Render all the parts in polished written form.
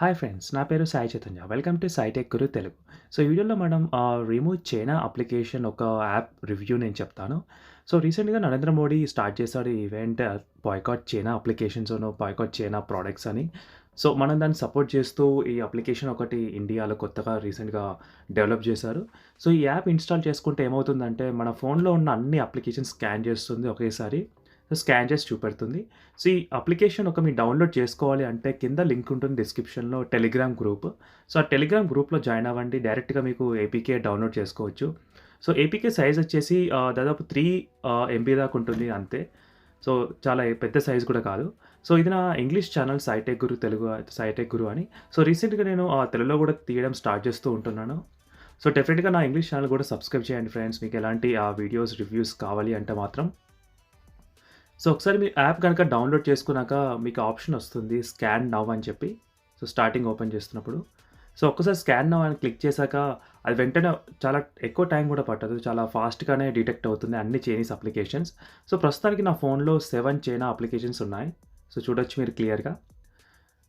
Hi friends. నా పేరు Sai Chaitanya. Welcome to Sai tech Guru Telugu. So, ఈ వీడియోలో మనం రిమూవ్ చైనా అప్లికేషన్ ఒక యాప్ రివ్యూ నేను చెప్తాను. సో, రీసెంట్‌గా నరేంద్ర మోడీ స్టార్ట్ చేశాడు ఈ event boycott China applications boycott China products అని. సో, మనం దాన్ని సపోర్ట్ చేస్తూ ఈ అప్లికేషన్ ఒకటి ఇండియాలో కొత్తగా రీసెంట్‌గా డెవలప్ చేశారు. సో, ఈ యాప్ ఇన్‌స్టాల్ చేసుకుంటే ఏమవుతుందంటే మన ఫోన్‌లో ఉన్న అన్ని అప్లికేషన్స్ స్కాన్ చేస్తుంది ఒకేసారి. సో, స్కాన్ చేసి చూపెడుతుంది. సో, ఈ అప్లికేషన్ మీరు డౌన్‌లోడ్ చేసుకోవాలి అంటే కింద లింక్ ఉంటుంది డిస్క్రిప్షన్‌లో టెలిగ్రామ్ గ్రూప్. సో, ఆ టెలిగ్రామ్ గ్రూప్‌లో జాయిన్ అవ్వండి. డైరెక్ట్‌గా మీకు ఏపీకే డౌన్‌లోడ్ చేసుకోవచ్చు. సో, ఏపీకే సైజ్ వచ్చేసి దాదాపు 3 ఎంబీ దాకా ఉంటుంది అంతే. సో, చాలా పెద్ద సైజ్ కూడా కాదు. సో, ఇది నా ఇంగ్లీష్ ఛానల్ సాయిటెక్ గురు తెలుగు సాయిటెక్ గురు అని. సో, రీసెంట్‌గా నేను తెలుగులో కూడా తీయడం స్టార్ట్ చేస్తూ ఉంటున్నాను. సో, డెఫినిట్‌గా నా ఇంగ్లీష్ ఛానల్ కూడా సబ్స్క్రైబ్ చేయండి ఫ్రెండ్స్. మీకు ఎలాంటి వీడియోస్, రివ్యూస్ కావాలి అంటే మాత్రం. సో, ఒకసారి మీ యాప్ గనక డౌన్‌లోడ్ చేసుకున్నాక మీకు ఆప్షన్ వస్తుంది స్కాన్ నౌ అని చెప్పి. సో, స్టార్టింగ్ ఓపెన్ చేస్తున్నప్పుడు. సో, ఒక్కసారి స్కాన్ నౌ అని క్లిక్ చేశాక అది వెంటనే చాలా ఎక్కువ టైం కూడా పట్టదు. చాలా ఫాస్ట్‌గానే డిటెక్ట్ అవుతుంది అన్ని చైనీస్ అప్లికేషన్స్. సో, ప్రస్తుతానికి నా ఫోన్‌లో 7 చైనా అప్లికేషన్స్ ఉన్నాయి. సో, చూడొచ్చు మీరు క్లియర్‌గా.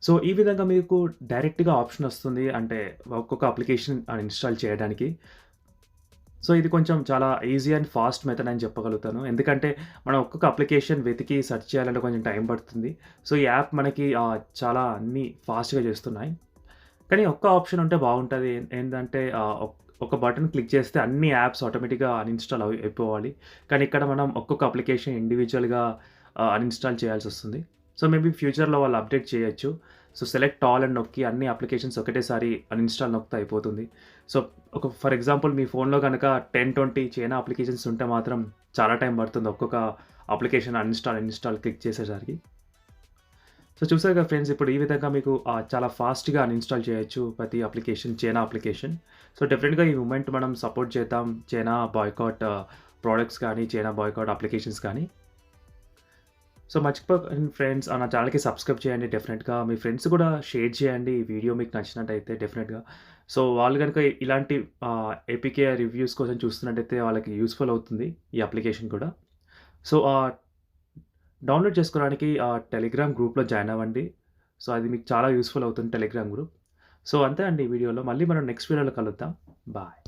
సో, ఈ విధంగా మీకు డైరెక్ట్‌గా ఆప్షన్ వస్తుంది. అంటే ఒక్కొక్క అప్లికేషన్ ఇన్‌స్టాల్ చేయడానికి. సో, ఇది కొంచెం చాలా ఈజీ అండ్ ఫాస్ట్ మెథడ్ అని చెప్పగలుగుతాను. ఎందుకంటే, మనం ఒక్కొక్క అప్లికేషన్ వెతికి సెర్చ్ చేయాలంటే కొంచెం టైం పడుతుంది. సో, ఈ యాప్ మనకి చాలా అన్నీ ఫాస్ట్‌గా చేస్తున్నాయి. కానీ ఒక్క ఆప్షన్ ఉంటే బాగుంటది. ఏందంటే ఒక బటన్ క్లిక్ చేస్తే అన్ని యాప్స్ ఆటోమేటిక్‌గా అన్‌ఇన్‌స్టాల్ అయిపోవాలి. కానీ ఇక్కడ మనం ఒక్కొక్క అప్లికేషన్ ఇండివిడ్యువల్‌గా అన్‌ఇన్‌స్టాల్ చేయాల్సొస్తుంది. సో, మేబీ ఫ్యూచర్‌లో వాళ్ళు అప్డేట్ చేయొచ్చు. సో, సెలెక్ట్ ఆల్ అని నొక్కి అన్ని అప్లికేషన్స్ ఒకటేసారి అన్‌ఇన్‌స్టాల్ నొక్కితే అయిపోతుంది. సో, ఫర్ ఎగ్జాంపుల్ మీ ఫోన్‌లో గనక 10, 20 చైనా అప్లికేషన్స్ ఉంటే మాత్రం చాలా టైం పడుతుంది. ఒక్కొక్క అప్లికేషన్ ఇన్‌స్టాల్ క్లిక్ చేసేసరికి. సో, చూసారు కదా ఫ్రెండ్స్, ఇప్పుడు ఈ విధంగా మీకు చాలా ఫాస్ట్‌గా అన్‌ఇన్‌స్టాల్ చేయొచ్చు ప్రతి అప్లికేషన్, చైనా అప్లికేషన్. సో, డెఫినిట్‌గా ఈ మూవ్‌మెంట్ మనం సపోర్ట్ చేద్దాం. చైనా బాయ్కాట్ ప్రొడక్ట్స్ కానీ, చైనా బాయ్కాట్ అప్లికేషన్స్ కానీ. సో, మర్చిపోకండి ఫ్రెండ్స్, నా ఛానల్‌కి సబ్స్క్రైబ్ చేయండి డెఫినెట్‌గా. మీ ఫ్రెండ్స్ కూడా షేర్ చేయండి ఈ వీడియో మీకు నచ్చినట్టయితే డెఫినెట్‌గా. సో, వాళ్ళు గనుక ఇలాంటి ఏపీకే రివ్యూస్ కోసం చూస్తున్నట్టయితే వాళ్ళకి యూజ్‌ఫుల్ అవుతుంది ఈ అప్లికేషన్ కూడా. సో, డౌన్‌లోడ్ చేసుకోవడానికి టెలిగ్రామ్ గ్రూప్‌లో జాయిన్ అవ్వండి. సో, అది మీకు చాలా యూజ్‌ఫుల్ అవుతుంది టెలిగ్రామ్ గ్రూప్. సో, అంతే అండి ఈ వీడియోలో. మళ్ళీ మనం నెక్స్ట్ వీడియోలో కలుద్దాం. బాయ్.